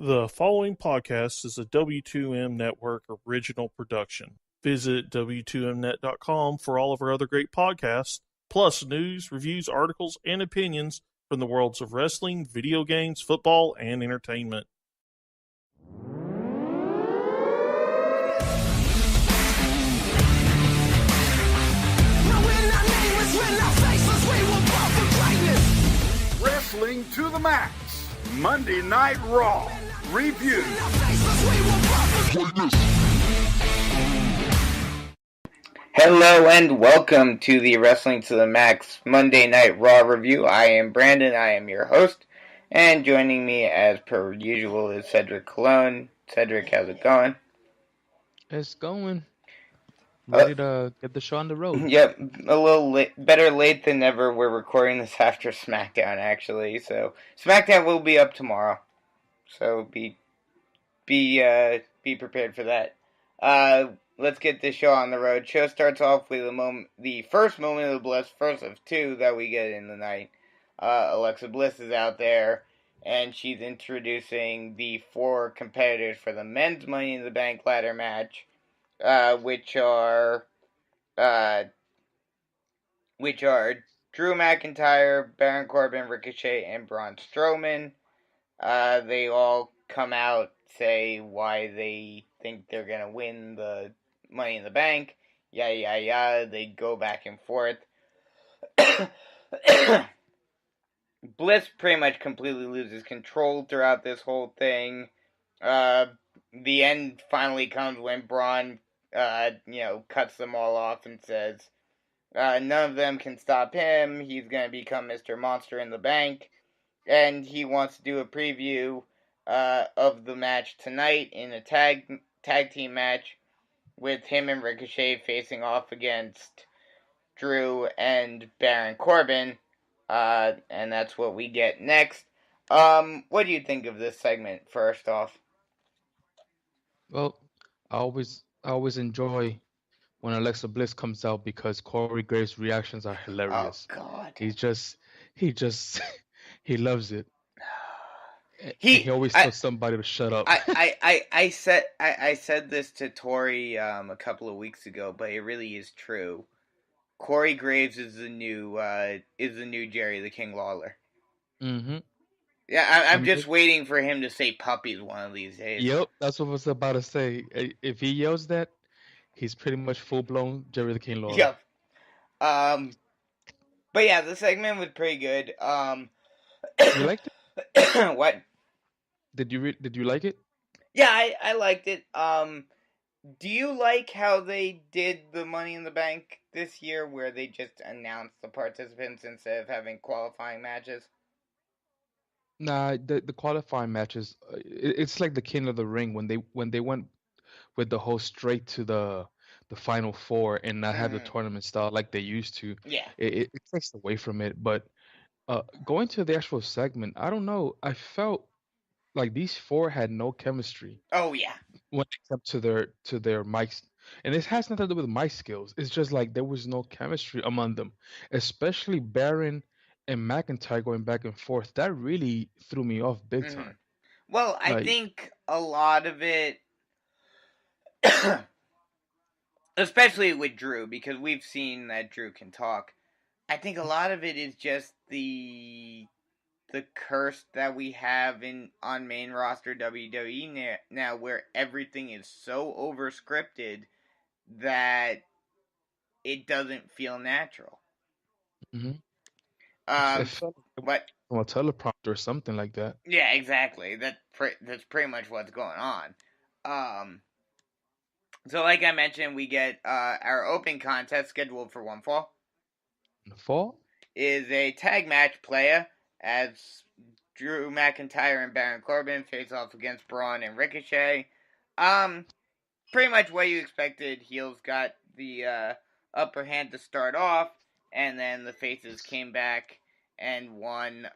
The following podcast is a W2M Network original production. Visit W2Mnet.com for all of our other great podcasts, plus news, reviews, articles, and opinions from the worlds of wrestling, video games, football, and entertainment. Wrestling to the Max, Monday Night Raw Review. Hello and welcome to the Wrestling to the Max Monday Night Raw Review. I am Brandon, I am your host, and joining me as per usual is Cedric Cologne. Cedric, how's it going? It's going. Ready to get the show on the road. Yep, a little better late than never. We're recording this after SmackDown, actually. So SmackDown will be up tomorrow. So be prepared for that. Let's get this show on the road. Show starts off with the first moment of the Bliss, first of two that we get in the night. Alexa Bliss is out there, and she's introducing the four competitors for the men's Money in the Bank ladder match. Which are Drew McIntyre, Baron Corbin, Ricochet, and Braun Strowman. They all come out, say why they think they're gonna win the Money in the Bank. They go back and forth. Bliss pretty much completely loses control throughout this whole thing. The end finally comes when Braun cuts them all off and says, none of them can stop him. He's going to become Mr. Monster in the Bank. And he wants to do a preview of the match tonight in a tag team match with him and Ricochet facing off against Drew and Baron Corbin. And that's what we get next. What do you think of this segment, first off? Well, I always enjoy when Alexa Bliss comes out because Corey Graves' reactions are hilarious. Oh God! He loves it. He always tells somebody to shut up. I said this to Tori a couple of weeks ago, but it really is true. Corey Graves is the new Jerry the King Lawler. Mm-hmm. Yeah, I'm just waiting for him to say puppies one of these days. Yep, that's what I was about to say. If he yells that, he's pretty much full-blown Jerry the King Lawler. Yep. But yeah, the segment was pretty good. You liked it? What? Did you like it? Yeah, I liked it. Do you like how they did the Money in the Bank this year, where they just announced the participants instead of having qualifying matches? Nah, the qualifying matches, it's like the King of the Ring when they went with the whole straight to the final four and not have the tournament style like they used to. Yeah. It takes away from it. But going to the actual segment, I don't know. I felt like these four had no chemistry. Oh yeah. When it came to their mics, and it has nothing to do with mic skills. It's just like there was no chemistry among them, especially Baron and McIntyre going back and forth. That really threw me off big time. Well, I think a lot of it, especially with Drew, because we've seen that Drew can talk. I think a lot of it is just the curse that we have on main roster WWE now, where everything is so over-scripted that it doesn't feel natural. Mm-hmm. What? Well, a teleprompter or something like that. Yeah, exactly. That's pretty much what's going on. So like I mentioned, we get our open contest scheduled for one fall. Fall? Is a tag match playa as Drew McIntyre and Baron Corbin face off against Braun and Ricochet. Pretty much what you expected. Heels got the upper hand to start off, and then the faces came back and won.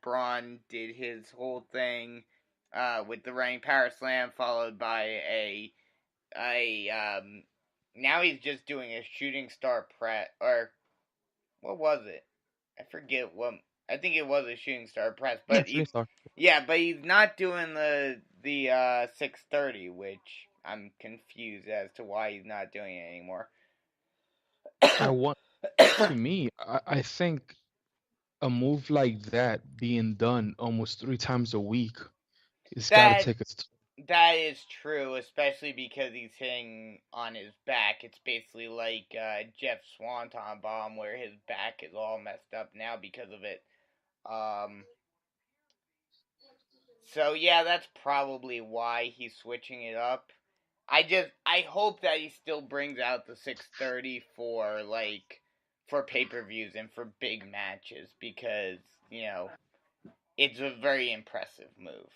Braun did his whole thing with the running power slam, followed by now he's just doing a shooting star press, or what was it? I forget what I think it was a shooting star press, Yeah, but shooting star. but he's not doing the 630, which I'm confused as to why he's not doing it anymore. I want to me, I think a move like that being done almost 3 times a week, it's got to that take its. that is true, especially because he's hitting on his back. It's basically like Jeff's Swanton bomb, where his back is all messed up now because of it. Um, so yeah, that's probably why he's switching it up. I hope that he still brings out the 630 for pay-per-views and for big matches, because, it's a very impressive move.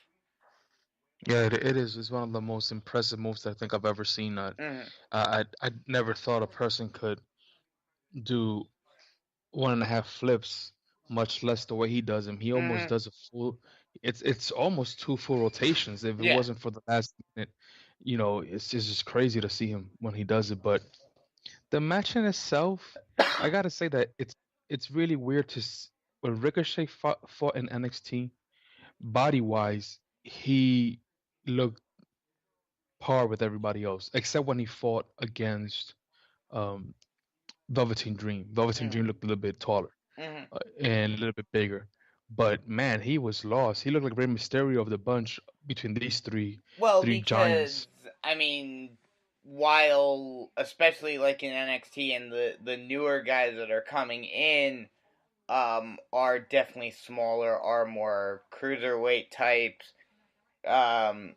Yeah, it is. It's one of the most impressive moves I think I've ever seen. Mm-hmm. I never thought a person could do 1.5 flips, much less the way he does them. He almost Mm-hmm. does a full. It's almost 2 full rotations. If it Yeah. wasn't for the last minute, it's just crazy to see him when he does it. But the match in itself, I gotta say that it's really weird when Ricochet fought in NXT. Body wise, he looked par with everybody else, except when he fought against um, Velveteen Dream. Velveteen Mm-hmm. Dream looked a little bit taller Mm-hmm. and a little bit bigger. But man, he was lost. He looked like Rey Mysterio of the bunch between these three Well, three because giants. I mean, while especially like in NXT and the newer guys that are coming in are definitely smaller, are more cruiserweight types. Um,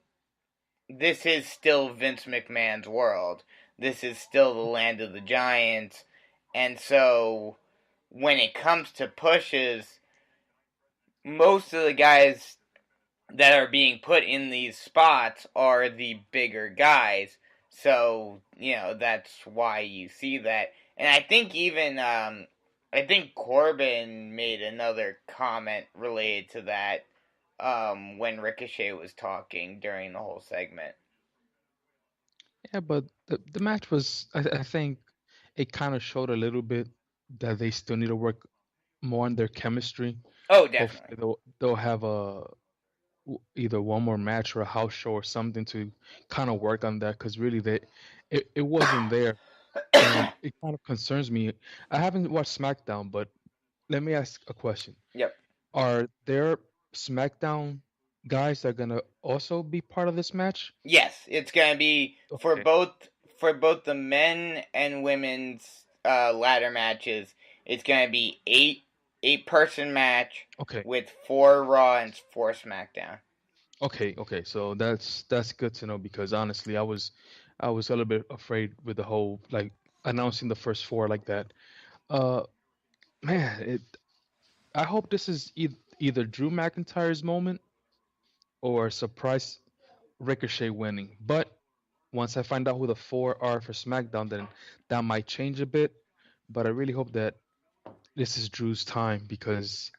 this is still Vince McMahon's world. This is still the land of the giants, and so when it comes to pushes, most of the guys that are being put in these spots are the bigger guys. So, that's why you see that. And I think even I think Corbin made another comment related to that when Ricochet was talking during the whole segment. Yeah, but the match was, I think, it kind of showed a little bit that they still need to work more on their chemistry. Oh, definitely. Hopefully they'll have either one more match or a house show or something to kind of work on that, because really it wasn't there, and it kind of concerns me. I haven't watched SmackDown, but let me ask a question. Yep. Are there SmackDown guys that are gonna also be part of this match? Yes, it's gonna be Okay, for both the men and women's ladder matches. It's gonna be eight person match okay, with 4 Raw and 4 SmackDown. okay. So that's good to know, because honestly, I was a little bit afraid with the whole like announcing the first four like that. Uh, man, I hope this is either Drew McIntyre's moment or a surprise Ricochet winning. But once I find out who the four are for SmackDown, then that might change a bit. But I really hope that this is Drew's time, because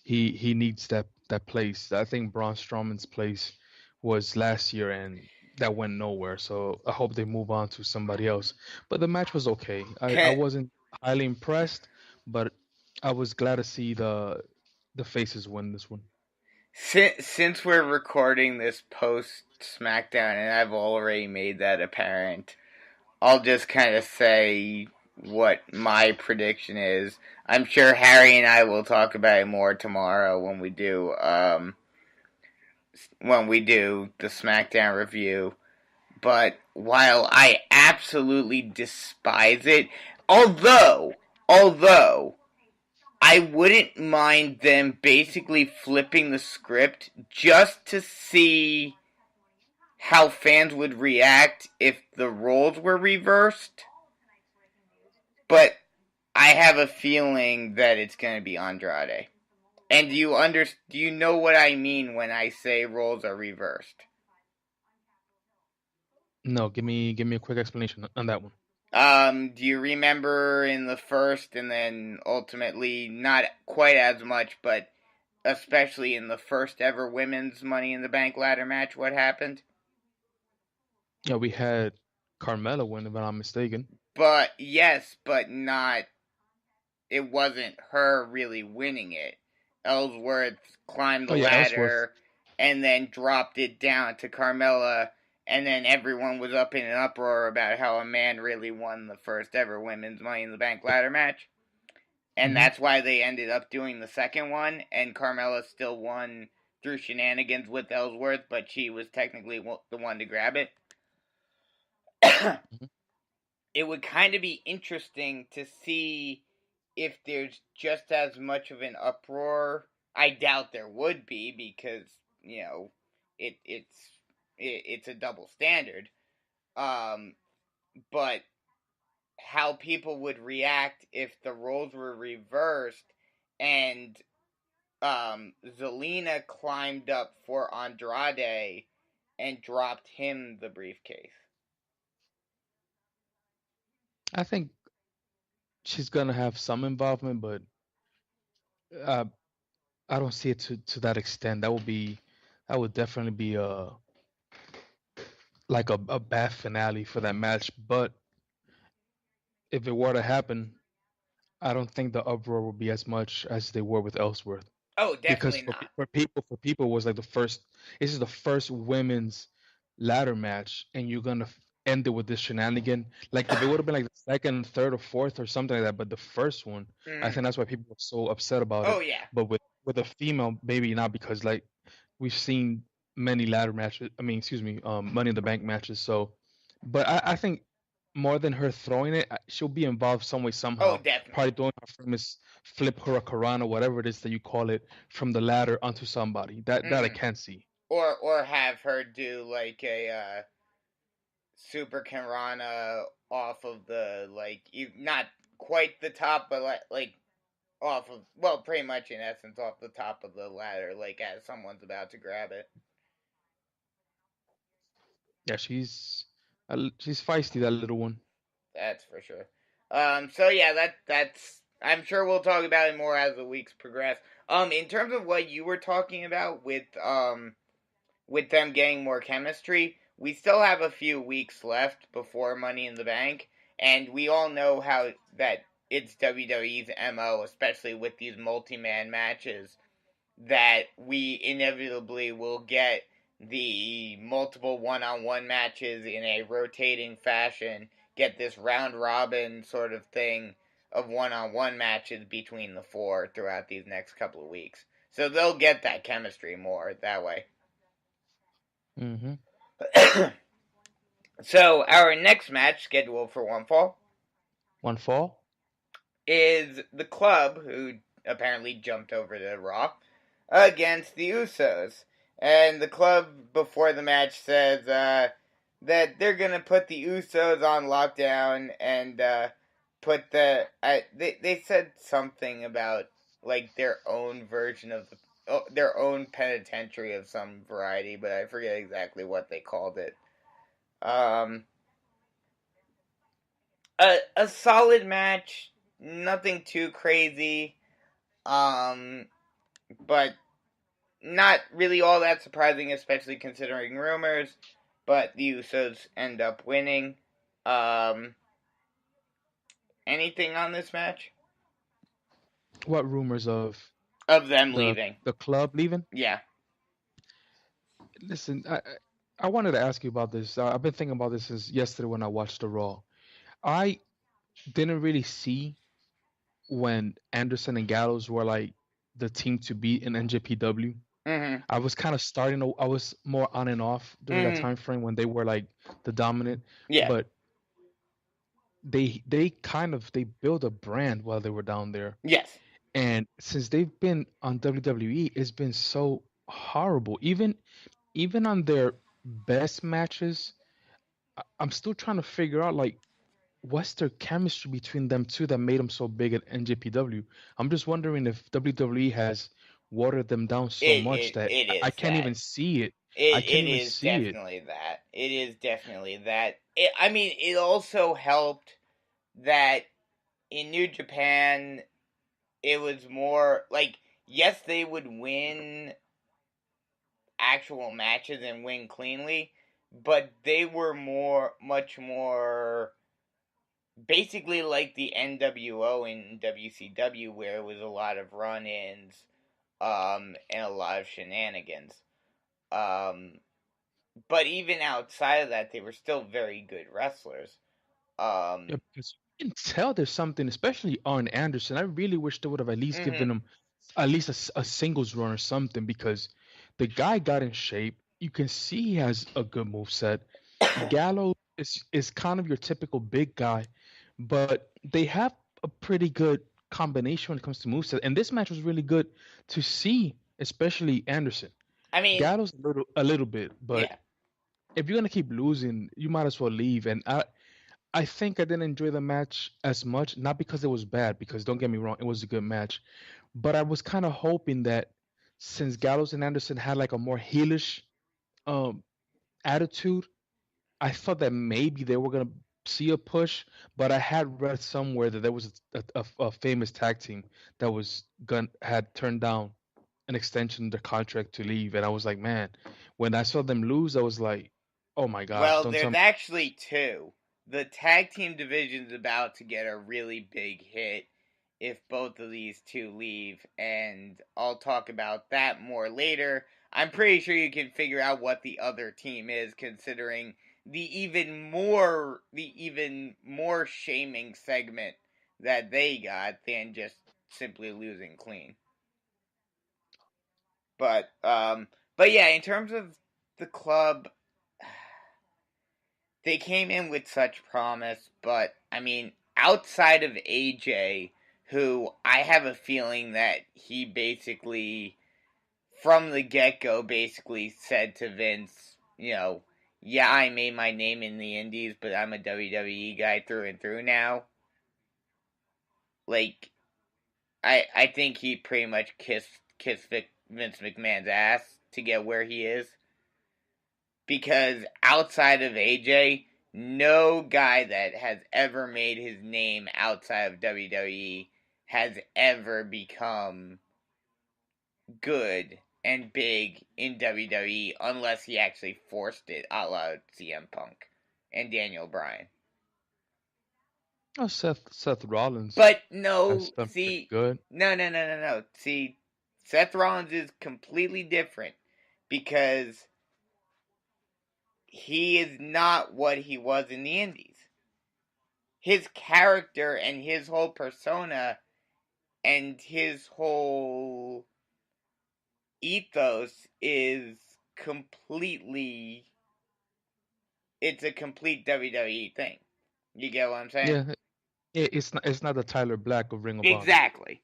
he needs that place. I think Braun Strowman's place was last year, and that went nowhere. So I hope they move on to somebody else. But the match was okay. I wasn't highly impressed, but I was glad to see the faces win this one. Since we're recording this post SmackDown, and I've already made that apparent, I'll just kind of say what my prediction is. I'm sure Harry and I will talk about it more tomorrow when we do the SmackDown review. But while I absolutely despise it, although I wouldn't mind them basically flipping the script just to see how fans would react if the roles were reversed. But I have a feeling that it's going to be Andrade. And do you know what I mean when I say roles are reversed? No, give me a quick explanation on that one. Do you remember in the first, and then ultimately not quite as much, but especially in the first ever women's Money in the Bank ladder match, what happened? Yeah, we had Carmella win, if I'm not mistaken. But yes, but not. It wasn't her really winning it. Ellsworth climbed the Oh yeah, Ellsworth. ladder and then dropped it down to Carmella, and then everyone was up in an uproar about how a man really won the first ever women's Money in the Bank ladder match. And Hmm. that's why they ended up doing the second one, and Carmella still won through shenanigans with Ellsworth, but she was technically the one to grab it. Hmm. It would kind of be interesting to see if there's just as much of an uproar. I doubt there would be, because it's a double standard. Um, but how people would react if the roles were reversed and Zelina climbed up for Andrade and dropped him the briefcase. I think she's gonna have some involvement, but uh, I don't see it to that extent. That would definitely be like a bad finale for that match. But if it were to happen, I don't think the uproar will be as much as they were with Ellsworth. Oh, Because definitely not. for people it was like the first. This is the first women's ladder match, and you're gonna end it with this shenanigan. Like if it would have been like the second, third, or fourth, or something like that, but the first one, I think that's why people were so upset about Oh it. yeah. But with a female, maybe not, because like we've seen many ladder matches. I mean, excuse me, Money in the Bank matches. So, but I think more than her throwing it, she'll be involved some way Oh, somehow. Probably definitely. doing her famous flip hurricanrana, or whatever it is that you call it, from the ladder onto somebody. That I can see. Or have her do like a super Kanrana off of the not quite the top, but like off of, well, pretty much in essence off the top of the ladder, like as someone's about to grab it. Yeah, she's feisty, that little one. That's for sure. So yeah, that's. I'm sure we'll talk about it more as the weeks progress. In terms of what you were talking about with them getting more chemistry, we still have a few weeks left before Money in the Bank, and we all know how that it's WWE's MO, especially with these multi-man matches, that we inevitably will get the multiple one-on-one matches in a rotating fashion, get this round robin sort of thing of one-on-one matches between the four throughout these next couple of weeks. So they'll get that chemistry more that way. Hmm. So our next match scheduled for one fall One fall. is the Club, who apparently jumped over to Raw, against the Usos. And the Club before the match says that they're gonna put the Usos on lockdown and put they said something about like their own version of their own penitentiary of some variety, but I forget exactly what they called it. Um, a solid match, nothing too crazy, um, but not really all that surprising, especially considering rumors. But the Usos end up winning. Um, Anything on this match What rumors of them the leaving? the club leaving? Yeah. Listen, I wanted to ask you about this. I've been thinking about this since yesterday when I watched the Raw. I didn't really see when Anderson and Gallows were like the team to beat in NJPW. Mhm. I was kind of starting to, I was more on and off during that Mhm. time frame when they were like the dominant, Yeah. but they kind of they built a brand while they were down there. Yes. And since they've been on WWE, it's been so horrible. Even on their best matches, I'm still trying to figure out like what's their chemistry between them two that made them so big at NJPW. I'm just wondering if WWE has watered them down so much that It I is can't that. even see it. I can't It even is see it. definitely that. It is definitely that. I mean, it also helped that in New Japan, it was more like, yes, they would win actual matches and win cleanly, but they were much more, basically like the NWO in WCW, where it was a lot of run ins, and a lot of shenanigans. But even outside of that, they were still very good wrestlers. Yeah, because you can tell there's something, especially on Anderson. I really wish they would have at least Mm-hmm. given him at least a singles run or something because the guy got in shape. You can see he has a good move set. Gallo is kind of your typical big guy, but they have a pretty good combination when it comes to moveset. And this match was really good to see, especially Anderson. I mean, Gallo's a little bit, but yeah. if you're gonna keep losing, you might as well leave. And I think I didn't enjoy the match as much, not because it was bad, because don't get me wrong, it was a good match. But I was kind of hoping that since Gallows and Anderson had like a more heelish um attitude, I thought that maybe they were gonna see a push. But I had read somewhere that there was a famous tag team that was gun had turned down an extension of the contract to leave, and I was like, man, when I saw them lose, I was like, oh my gosh, Well, don't tell there's me. actually two. The tag team division's about to get a really big hit if both of these two leave, and I'll talk about that more later. I'm pretty sure you can figure out what the other team is, considering the even more shaming segment that they got than just simply losing clean. But yeah, in terms of the club, they came in with such promise, but I mean, outside of AJ, who I have a feeling that he basically, from the get go, basically said to Vince, yeah, I made my name in the Indies, but I'm a WWE guy through and through now. Like, I think he pretty much kissed Vince McMahon's ass to get where he is. Because outside of AJ, no guy that has ever made his name outside of WWE has ever become good and big in WWE unless he actually forced it, a la CM Punk and Daniel Bryan. Oh, Seth Rollins But has no, done pretty see, good. no. See, Seth Rollins is completely different because he is not what he was in the Indies. His character and his whole persona and his whole ethos is completely, it's a complete WWE thing. You get what I'm saying? Yeah, it's not the Tyler Black of Ring of Honor. Exactly.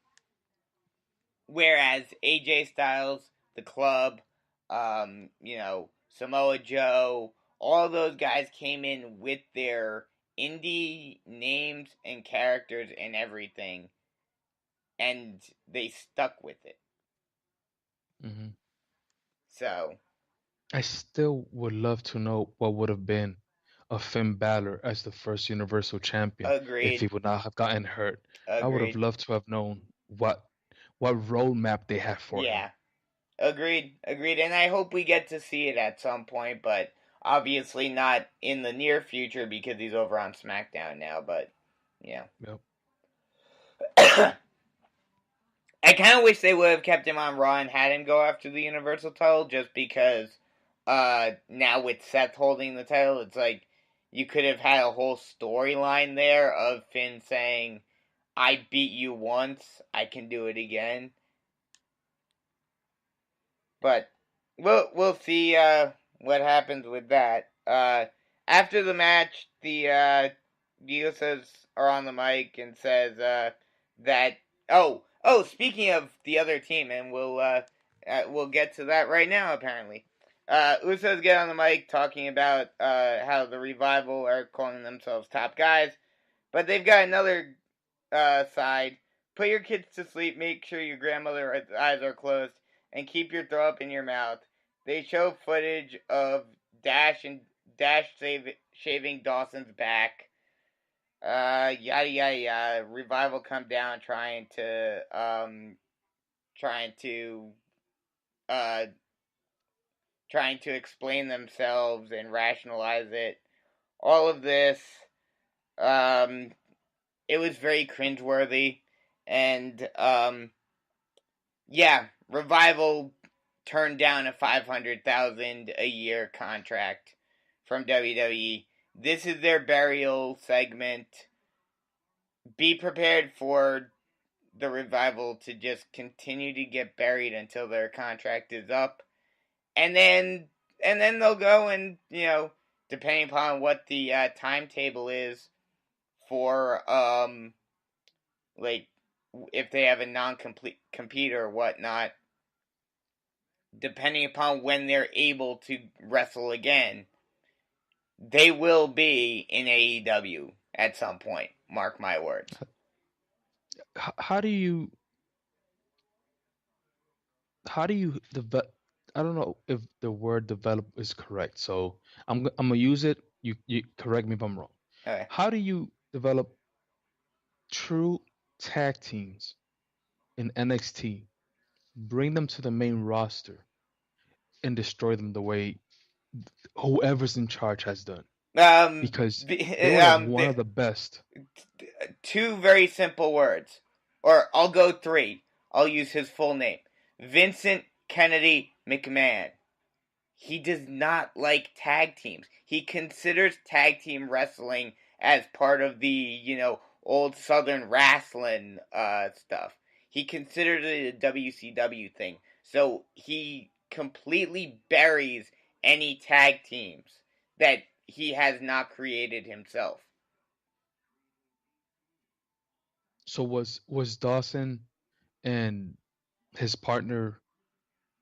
Whereas AJ Styles, the club, Samoa Joe, all those guys came in with their indie names and characters and everything, and they stuck with it. hmm So, I still would love to know what would have been of Finn Balor as the first Universal Champion if he agreed. would not have gotten hurt. I would have Agreed. loved to have known what roadmap they had for him. Yeah. Agreed. Agreed. And I hope we get to see it at some point, but obviously not in the near future because he's over on SmackDown now, but yeah. Yep. I kind of wish they would have kept him on Raw and had him go after the Universal title just because now with Seth holding the title, it's like you could have had a whole storyline there of Finn saying, I beat you once, I can do it again. But we'll see what happens with that. After the match, the Usos are on the mic and says that speaking of the other team, and we'll get to that right now. Apparently, Usos get on the mic talking about how the Revival are calling themselves top guys, but they've got another side. Put your kids to sleep. Make sure your grandmother's eyes are closed, and keep your throw up in your mouth. They show footage of Dash shaving Dawson's back. Yada yada yada. Revival come down trying to uh trying to explain themselves and rationalize it. All of this, um, it was very cringeworthy, and Yeah, Revival turned down a $500,000 a year contract from WWE. This is their burial segment. Be prepared for the Revival to just continue to get buried until their contract is up, and then they'll go and, depending upon what the timetable is for like if they have a non-complete compete or whatnot, depending upon when they're able to wrestle again, they will be in AEW at some point. Mark my words. How do you develop? I don't know if the word develop is correct, so I'm gonna use it. You correct me if I'm wrong. Okay. How do you develop true tag teams in NXT, bring them to the main roster, and destroy them the way whoever's in charge has done? Because they were like one of the best. Two very simple words, or I'll go three. I'll use his full name: Vincent Kennedy McMahon. He does not like tag teams. He considers tag team wrestling as part of the, old Southern wrestling stuff. He considers it a WCW thing. So he completely buries any tag teams that he has not created himself. So was Dawson and his partner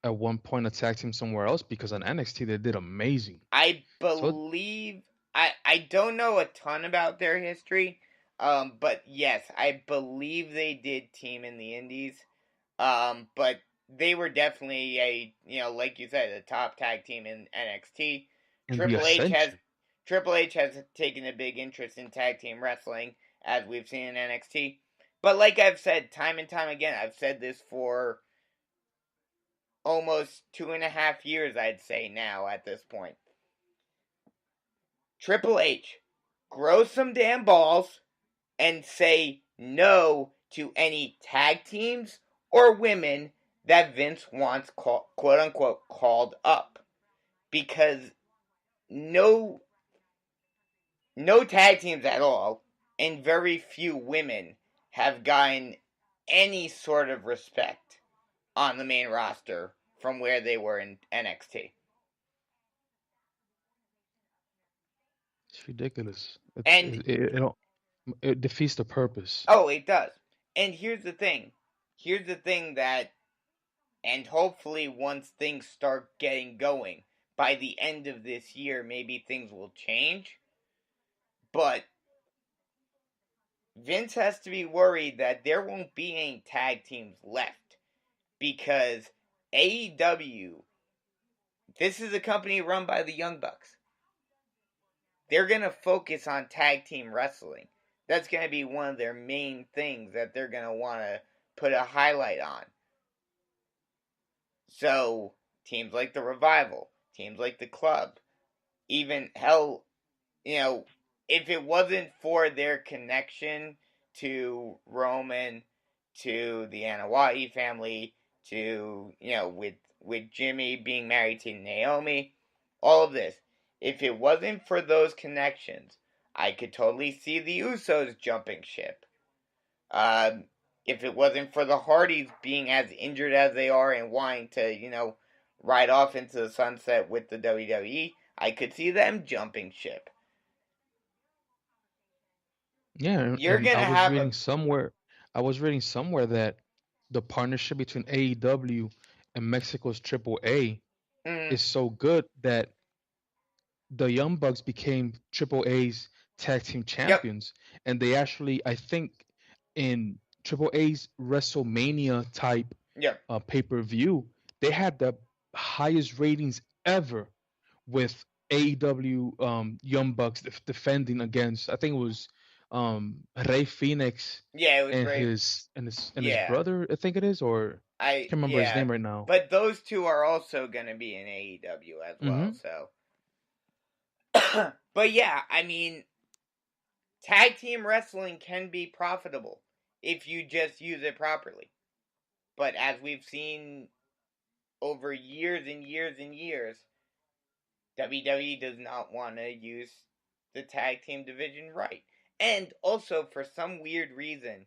at one point a tag team somewhere else? Because on NXT they did amazing. I So believe I don't know a ton about their history, but yes, I believe they did team in the Indies. But they were definitely like you said, a top tag team in NXT. in the Ascension, Triple H has taken a big interest in tag team wrestling, as we've seen in NXT. But like I've said time and time again, I've said this for almost 2.5 years, I'd say now at this point. Triple H, grow some damn balls and say no to any tag teams or women that Vince wants, quote unquote, called up. Because no tag teams at all, and very few women have gotten any sort of respect on the main roster from where they were in NXT. it's ridiculous. And It defeats the purpose. oh, it does. And here's the thing. That, and hopefully once things start getting going, by the end of this year, maybe things will change. But Vince has to be worried that there won't be any tag teams left. Because AEW, this is a company run by the Young Bucks. They're going to focus on tag team wrestling. That's going to be one of their main things that they're going to want to put a highlight on. So, teams like the Revival, teams like the Club, even hell, if it wasn't for their connection to Roman, to the Anoa'i family, to, with Jimmy being married to Naomi, all of this, if it wasn't for those connections, I could totally see the Usos jumping ship. If it wasn't for the Hardys being as injured as they are and wanting to, ride off into the sunset with the WWE, I could see them jumping ship. Yeah, You're and gonna have I was reading somewhere that the partnership between AEW and Mexico's Triple A is so good that the Young Bucks became Triple A's tag team champions, and they actually, I think, in Triple A's WrestleMania type pay-per-view, they had the highest ratings ever with AEW Young Bucks defending against, I think it was Rey Phoenix Yeah, it was and Ray. his brother, I think it is, or I can't remember his name right now. But those two are also gonna be in AEW as well, so. But yeah, I mean, tag team wrestling can be profitable if you just use it properly. But as we've seen over years and years and years, WWE does not want to use the tag team division right. And also, for some weird reason,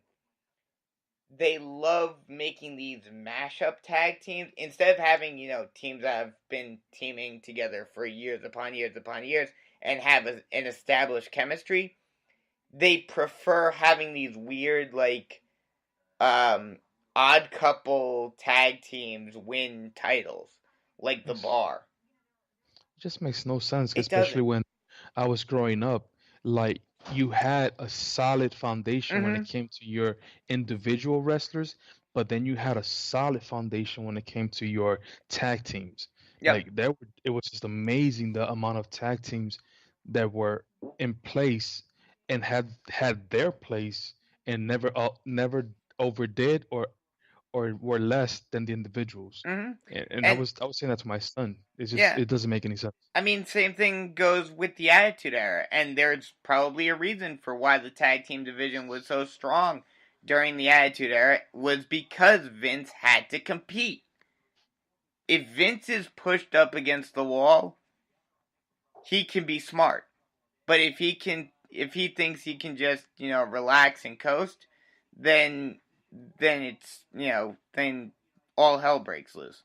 they love making these mashup tag teams. Instead of having, teams that have been teaming together for years upon years upon years and have an established chemistry, they prefer having these weird, odd couple tag teams win titles, like the Bar. It just makes no sense, It especially doesn't. when I was growing up. Like you had a solid foundation when Mm-hmm. it came to your individual wrestlers, but then you had a solid foundation when it came to your tag teams. Yep. Like it was just amazing the amount of tag teams that were in place and had their place and never overdid or were less than the individuals. Mm-hmm. And And I was saying that to my son. It's just yeah, it doesn't make any sense. I mean, same thing goes with the Attitude Era, and there's probably a reason for why the tag team division was so strong during the Attitude Era was because Vince had to compete. If Vince is pushed up against the wall, he can be smart. But if he thinks he can just, relax and coast, then it's, then all hell breaks loose.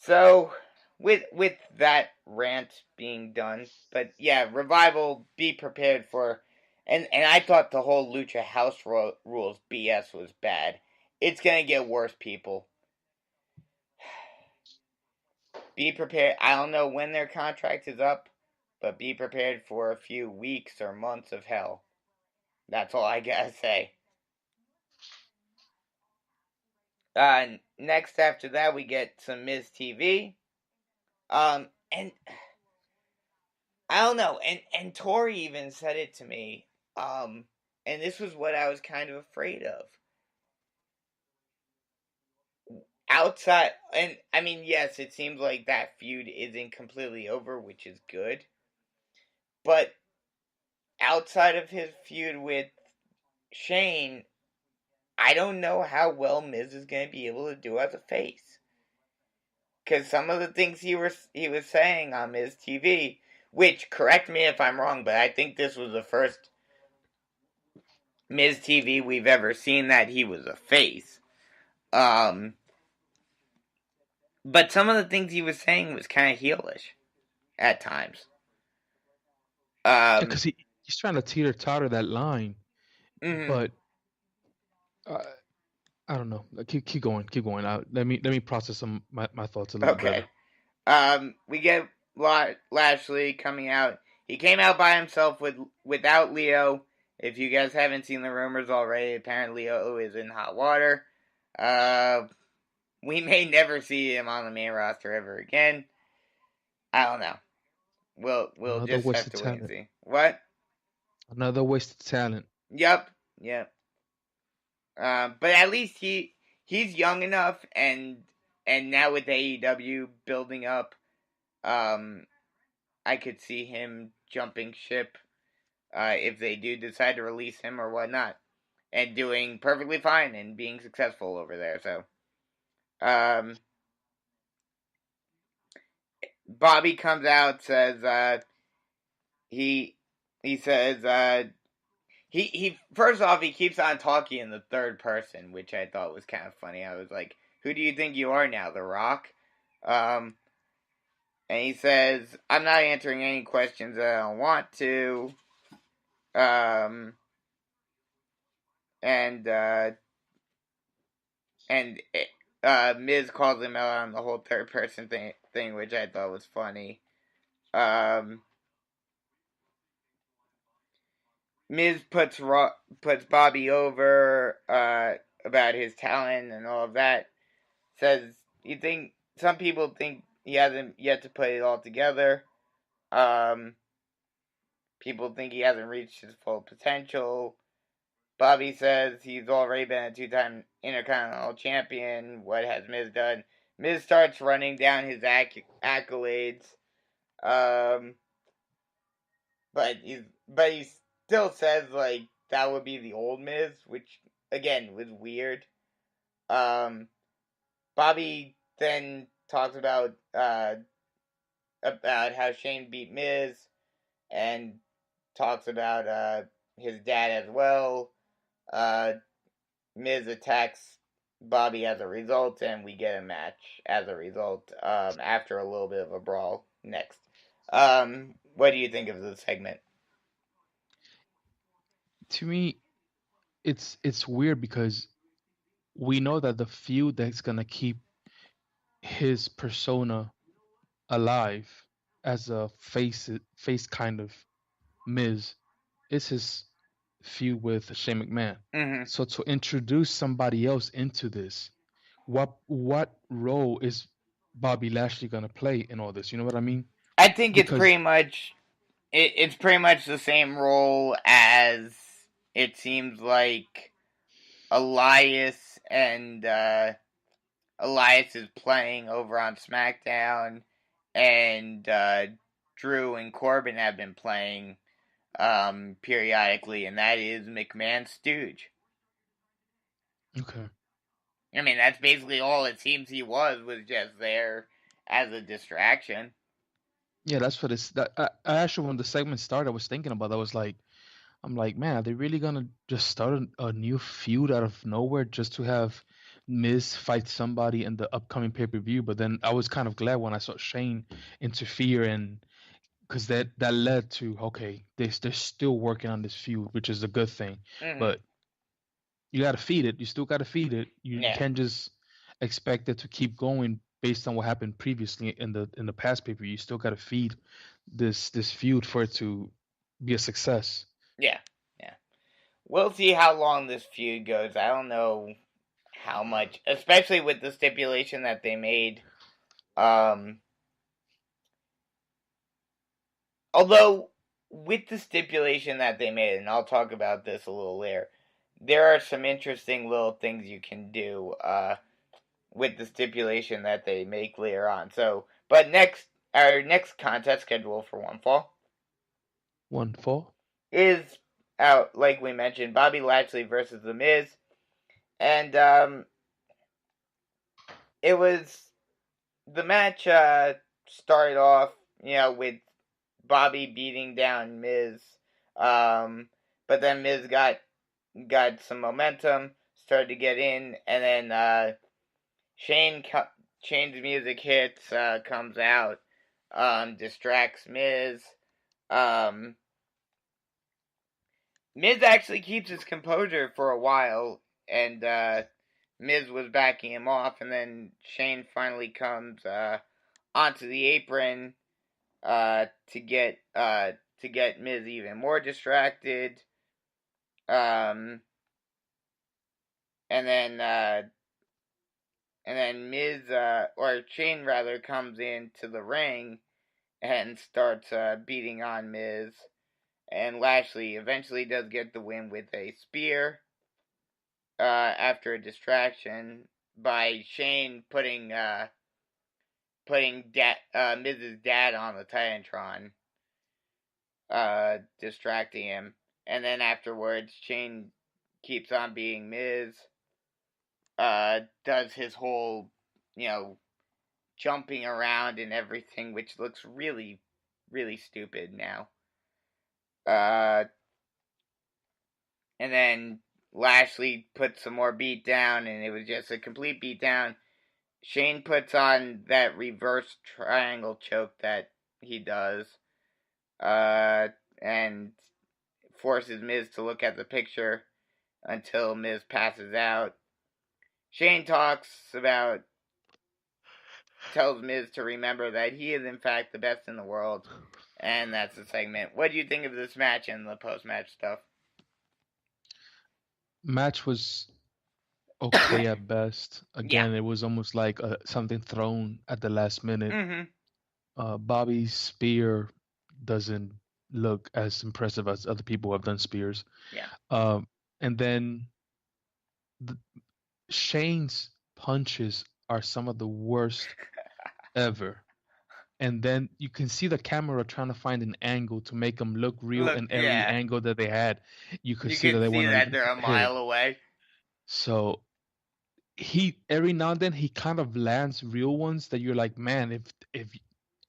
So, with that rant being done, but yeah, Revival, be prepared for, and I thought the whole Lucha House Rules BS was bad. It's gonna get worse, people. Be prepared. I don't know when their contract is up, but be prepared for a few weeks or months of hell. That's all I gotta say. Next after that, we get some Miz TV. And I don't know, and Tori even said it to me. And this was what I was kind of afraid of. Outside, and I mean, yes, it seems like that feud isn't completely over, which is good. But outside of his feud with Shane, I don't know how well Miz is going to be able to do as a face. Because some of the things he was saying on Miz TV, which, correct me if I'm wrong, but I think this was the first Miz TV we've ever seen that he was a face. But some of the things he was saying was kind of heelish at times. Because he's trying to teeter totter that line, Mm-hmm. but uh, I don't know. Keep going, keep going. Let me process my thoughts a little Okay. better. We get Lashley coming out. He came out by himself without Leo. If you guys haven't seen the rumors already, apparently Leo is in hot water. We may never see him on the main roster ever again. I don't know. We'll Another just waste have of to wait and talent. see. What? Another waste of talent. Yep. But at least he's young enough, and now with AEW building up, I could see him jumping ship if they do decide to release him or whatnot, and doing perfectly fine and being successful over there. So, Bobby comes out, says he says he first off, he keeps on talking in the third person, which I thought was kind of funny. I was like, "Who do you think you are now, The Rock?" And he says, "I'm not answering any questions that I don't want to." Um, and Miz calls him out on the whole third person thing, which I thought was funny. Miz puts Bobby over about his talent and all of that. Says some people think he hasn't yet to put it all together. People think he hasn't reached his full potential. Bobby says he's already been a two-time Intercontinental Champion. What has Miz done? Miz starts running down his accolades. But he still says like that would be the old Miz, which again, was weird. Bobby then talks about how Shane beat Miz, and talks about his dad as well. Miz attacks Bobby as a result, and we get a match as a result after a little bit of a brawl next. What do you think of the segment? To me, it's weird because we know that the feud that's gonna keep his persona alive as a face kind of Miz is his feud with Shane McMahon. Mm-hmm. So to introduce somebody else into this, what role is Bobby Lashley gonna play in all this? You know what I mean? I think Because it's pretty much the same role as it seems like Elias and Elias is playing over on SmackDown, and Drew and Corbin have been playing periodically, and that is McMahon's stooge. okay, I mean, that's basically all it seems he was just there as a distraction. yeah, that's what it's. That I actually when the segment started, I was thinking about. That. I was like, I'm like, man, are they really gonna just start a new feud out of nowhere just to have Miz fight somebody in the upcoming pay-per-view? But then I was kind of glad when I saw Shane interfere, and because that led to, okay, they're still working on this feud, which is a good thing. Mm-hmm. But you got to feed it. You still got to feed it. You Yeah. can't just expect it to keep going based on what happened previously in the past pay-per-view. You still got to feed this feud for it to be a success. Yeah. Yeah. We'll see how long this feud goes. I don't know how much, especially with the stipulation that they made. Although, with the stipulation that they made, and I'll talk about this a little later, there are some interesting little things you can do with the stipulation that they make later on. So, but our next contest schedule for one fall One fall. is out, like we mentioned, Bobby Lashley versus The Miz, and it was the match started off, with Bobby beating down Miz, but then Miz got some momentum, started to get in, and then Shane's music hits, comes out, distracts Miz. Um, Miz actually keeps his composure for a while, and Miz was backing him off, and then Shane finally comes onto the apron to get Miz even more distracted. Um, and then Miz or Shane rather comes into the ring and starts beating on Miz, and Lashley eventually does get the win with a spear after a distraction by Shane putting Miz's dad on the Titantron, distracting him, and then afterwards Shane keeps on being Miz, does his whole, jumping around and everything, which looks really, really stupid now. And then Lashley put some more beat down, and it was just a complete beat down. Shane puts on that reverse triangle choke that he does, and forces Miz to look at the picture until Miz passes out. Shane tells Miz to remember that he is in fact the best in the world, and that's the segment. What do you think of this match and the post-match stuff? Match was okay at best. Again, Yeah. it was almost like something thrown at the last minute. Mm-hmm. Bobby's spear doesn't look as impressive as other people who have done spears. Yeah. And then Shane's punches are some of the worst ever. And then you can see the camera trying to find an angle to make them look real in every Yeah. angle that they had. You could see that they see want that to they're a hit it. mile away. So he every now and then he kind of lands real ones that you're like, man, if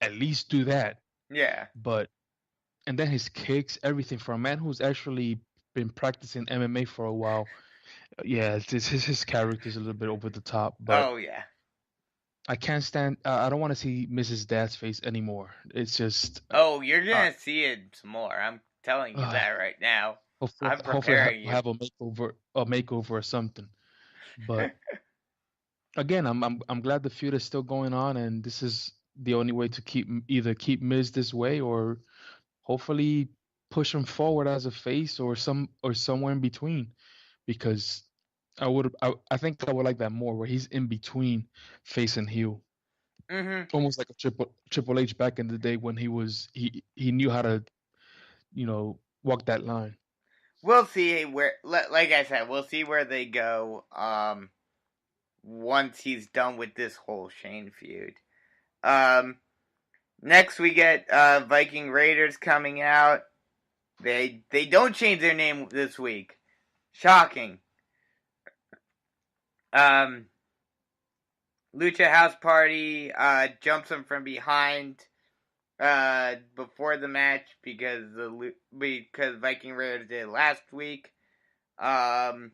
at least do that. Yeah. But and then his kicks, everything for a man who's actually been practicing MMA for a while. Yeah, his character's a little bit over the top, but Oh, yeah. I can't stand. I don't want to see Mrs. Dad's face anymore. It's just. Oh, you're Uh, gonna see it some more. I'm telling you uh, that right now. hopefully, I'm hopefully preparing we'll you. have a makeover or something. But again, I'm glad the feud is still going on, and this is the only way to either keep Miz this way or hopefully push him forward as a face or somewhere in between. Because I think I would like that more, where he's in between face and heel, Mm-hmm. almost like a Triple H back in the day when he knew how to walk that line. We'll see where, like I said, we'll see where they go. Once he's done with this whole Shane feud. Next we get Viking Raiders coming out. They don't change their name this week. Shocking. Um, Lucha House Party jumps him from behind before the match because Viking Raiders did last week. And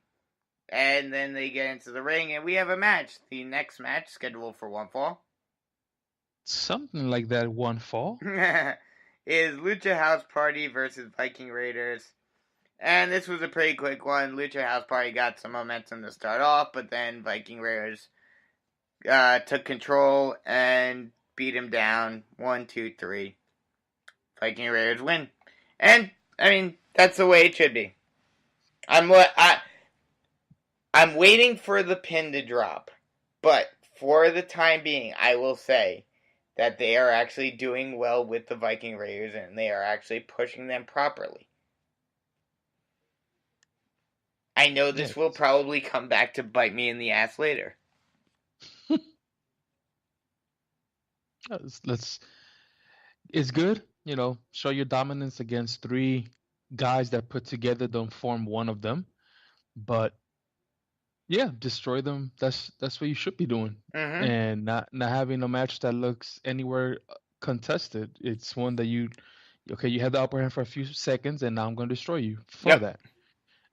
then they get into the ring and we have a match. The next match scheduled for one fall. Something like that. One fall. Is Lucha House Party versus Viking Raiders. And this was a pretty quick one. Lucha House Party got some momentum to start off, but then Viking Raiders took control and beat him down. 1, 2, 3. Viking Raiders win. And, I mean, that's the way it should be. I'm waiting for the pin to drop. But for the time being, I will say that they are actually doing well with the Viking Raiders and they are actually pushing them properly. I know this Yeah. will probably come back to bite me in the ass later. Let's. It's good. Show your dominance against three guys that put together don't form one of them. But yeah, destroy them. That's what you should be doing, Mm-hmm. and not having a match that looks anywhere contested. It's one that you had the upper hand for a few seconds, and now I'm going to destroy you for Yep. that.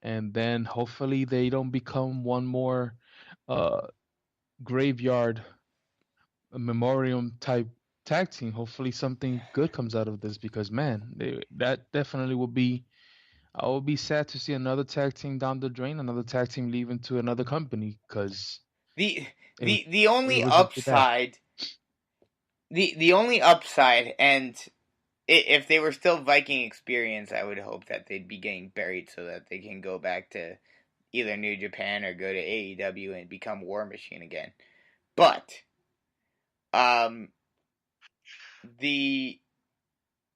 And then hopefully they don't become one more uh, graveyard memoriam type tag team. Hopefully something good comes out of this because man, that definitely would be. I would be sad to see another tag team down the drain, another tag team leaving to another company because The it was the the it only was really bad. upside the only upside, and if they were still Viking experience, I would hope that they'd be getting buried so that they can go back to either New Japan or go to AEW and become War Machine again. But um the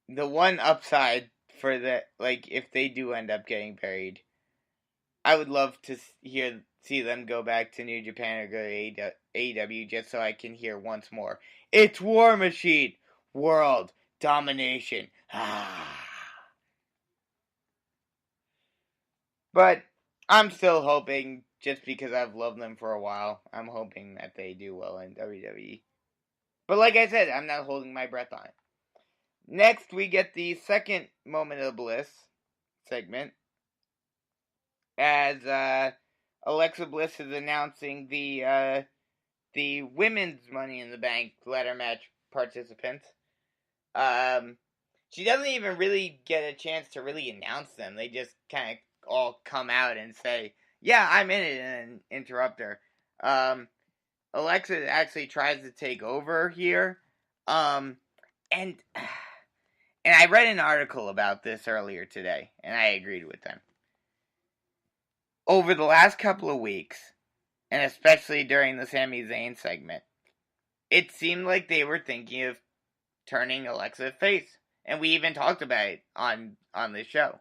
one upside for the, like, if they do end up getting buried, I would love to see them go back to New Japan or go to AEW just so I can hear once more. It's War Machine, world domination. But I'm still hoping, just because I've loved them for a while, I'm hoping that they do well in WWE. But like I said, I'm not holding my breath on it. Next, we get the second Moment of Bliss segment, as Alexa Bliss is announcing the women's Money in the Bank ladder match participants. She doesn't even really get a chance to really announce them. They just kind of all come out and say, "Yeah, I'm in it," and interrupt her. Alexa actually tries to take over here, and and I read an article about this earlier today, and I agreed with them. Over the last couple of weeks, and especially during the Sami Zayn segment, it seemed like they were thinking of turning Alexa face, and we even talked about it on the show.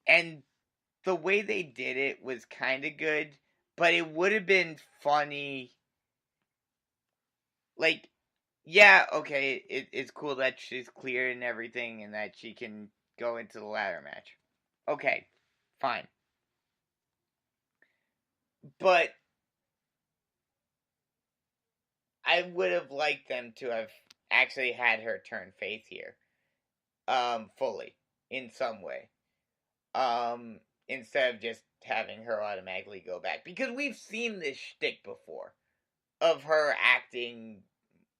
And the way they did it was kind of good, but it would have been funny. Like, yeah, okay, it's cool that she's cleared and everything, and that she can go into the ladder match. Okay, fine. But I would have liked them to have actually had her turn face here. Fully. In some way. Instead of just having her automatically go back. Because we've seen this shtick before. Of her acting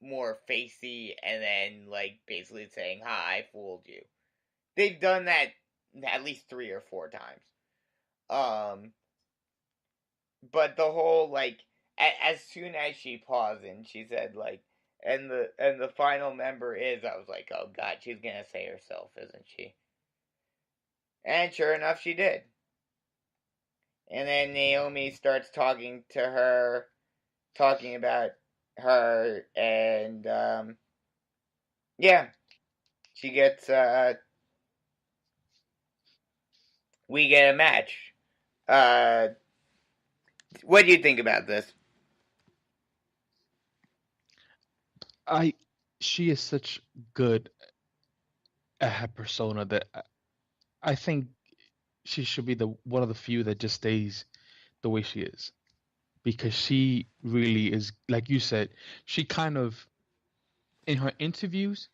more facey and then, like, basically saying, ha, I fooled you. They've done that at least 3 or 4 times. But the whole, like, as soon as she paused and she said, like, and the final member is, I was like, oh god, she's gonna say herself, isn't she? And sure enough, she did. And then Naomi starts talking to her, talking about her, and, yeah. She gets, we get a match. What do you think about this? She is such good at her persona that I think she should be the one of the few that just stays the way she is, because she really is, like you said, she kind of, in her interviews,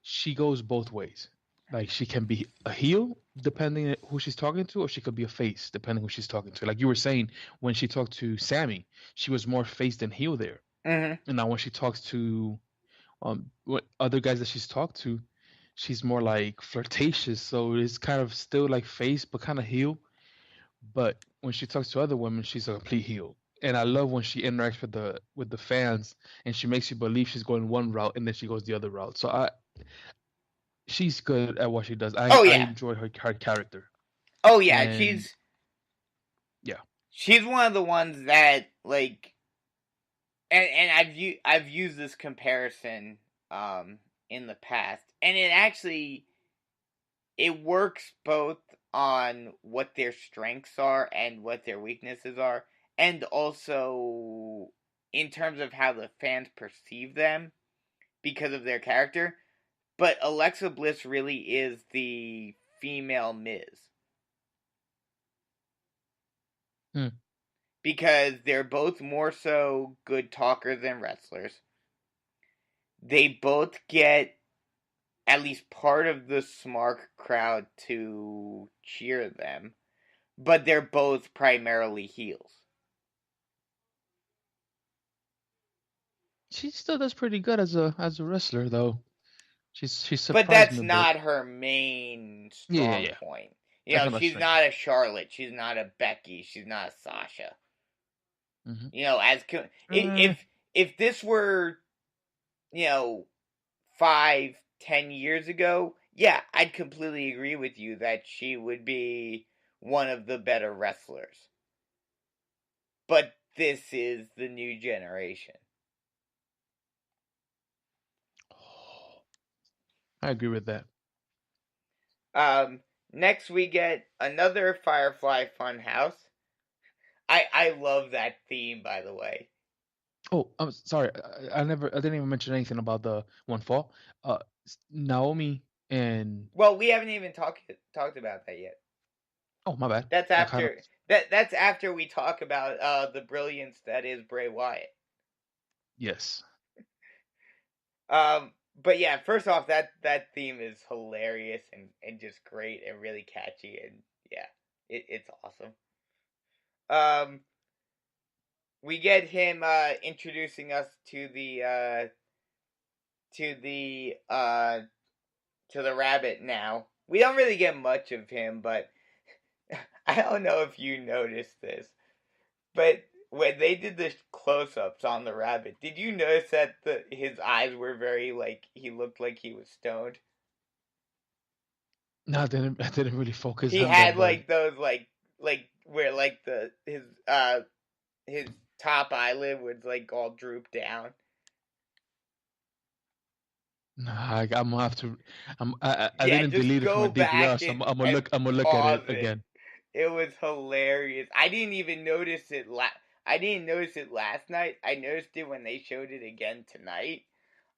she goes both ways. Like, she can be a heel depending on who she's talking to, or she could be a face depending who she's talking to. Like you were saying, when she talked to Sammy, she was more face than heel there. Mm-hmm. And now when she talks to what other guys that she's talked to, she's more like flirtatious. So it's kind of still like face, but kind of heel. But when she talks to other women, she's a complete heel. And I love when she interacts with the fans, and she makes you believe she's going one route and then she goes the other route. So she's good at what she does. Oh, I yeah. enjoy her character. Oh, yeah, And she's one of the ones that, like, and I've used this comparison in the past, and it works both on what their strengths are and what their weaknesses are, and also in terms of how the fans perceive them because of their character. But Alexa Bliss really is the female Miz. Because they're both more so good talkers than wrestlers. They both get at least part of the smart crowd to cheer them, but they're both primarily heels. she still does pretty good as a wrestler, though. She's But surprised that's me a bit. not her main strong Yeah. point. That's not She's strength. not a Charlotte. She's not a Becky. She's not a Sasha. Mm-hmm. If this were 5, 10 years ago, yeah, I'd completely agree with you that she would be one of the better wrestlers. But this is the new generation. I agree with that. Next we get another Firefly Fun House. I love that theme, by the way. Oh, I'm sorry. I didn't even mention anything about the one fall. Naomi and Well, we haven't even talked about that yet. oh, my bad. That's I kind of after that's after we talk about the brilliance that is Bray Wyatt. yes. But yeah, first off, that theme is hilarious and just great and really catchy, and yeah, it's awesome. We get him introducing us to the rabbit now. We don't really get much of him, but I don't know if you noticed this, but when they did the close-ups on the rabbit, did you notice that his eyes were very, like, he looked like he was stoned? No, I didn't really focus He on had that, but like those like where like his top eyelid was like all drooped down. nah, I'm gonna have to. I Yeah, didn't just delete it from my go back DVR, so and I'm gonna look at pause it it. again. It was hilarious. I didn't even notice it I didn't notice it last night. I noticed it when they showed it again tonight.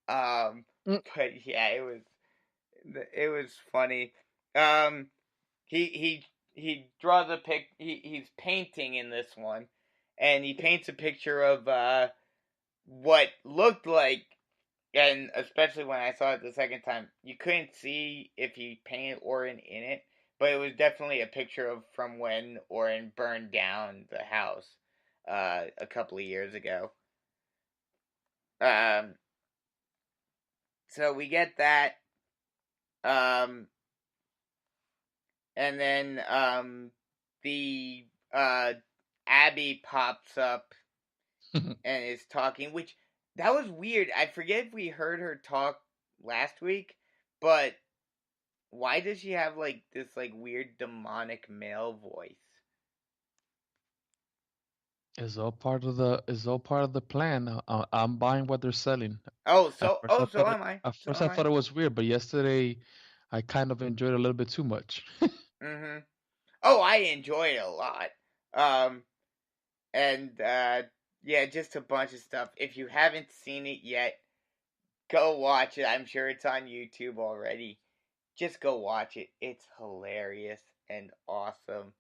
But yeah, it was funny. He he draws a he's painting in this one, and he paints a picture of what looked like, and especially when I saw it the second time, you couldn't see if he painted Orin in it, but it was definitely a picture of from when Orin burned down the house a couple of years ago. Um, so we get that, um, and then the Abby pops up and is talking, which that was weird. I forget if we heard her talk last week, but why does she have like this like weird demonic male voice? It's all part of the plan. I'm buying what they're selling. So am I. At So first am I I. thought it was weird, but yesterday I kind of enjoyed it a little bit too much. Mhm. Oh, I enjoy it a lot. Um and yeah, just a bunch of stuff. If you haven't seen it yet, go watch it. I'm sure it's on YouTube already. Just go watch it. It's hilarious and awesome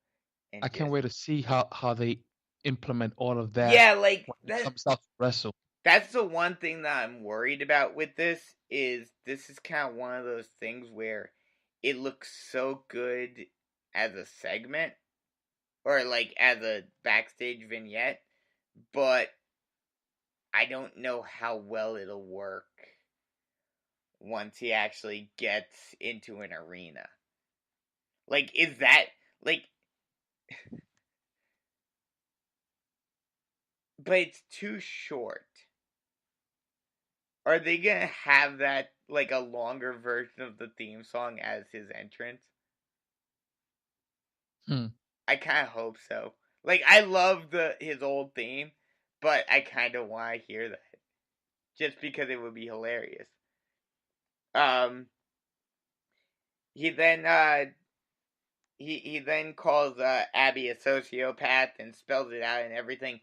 and I can't just wait to see how they implement all of that yeah, like when it comes out to wrestle. that's the one thing that I'm worried about with this is kind of one of those things where it looks so good as a segment or like as a backstage vignette, but I don't know how well it'll work once he actually gets into an arena. Like, is that like? But it's too short. Are they gonna have that like a longer version of the theme song as his entrance? Hmm. I kind of hope so. Like, I love his old theme, but I kind of want to hear that just because it would be hilarious. Um, he then he then calls Abby a sociopath and spells it out and everything.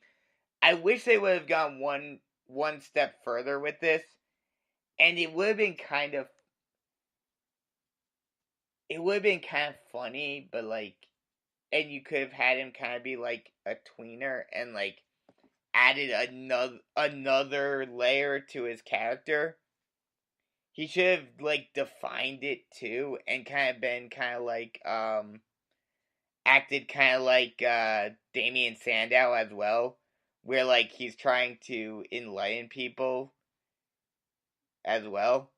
I wish they would have gone one step further with this, and it would have been kind of funny, but like, and you could have had him kind of be like a tweener and like added another layer to his character. He should have like defined it too and kind of been kind of like acted kind of like Damien Sandow as well, where like he's trying to enlighten people as well.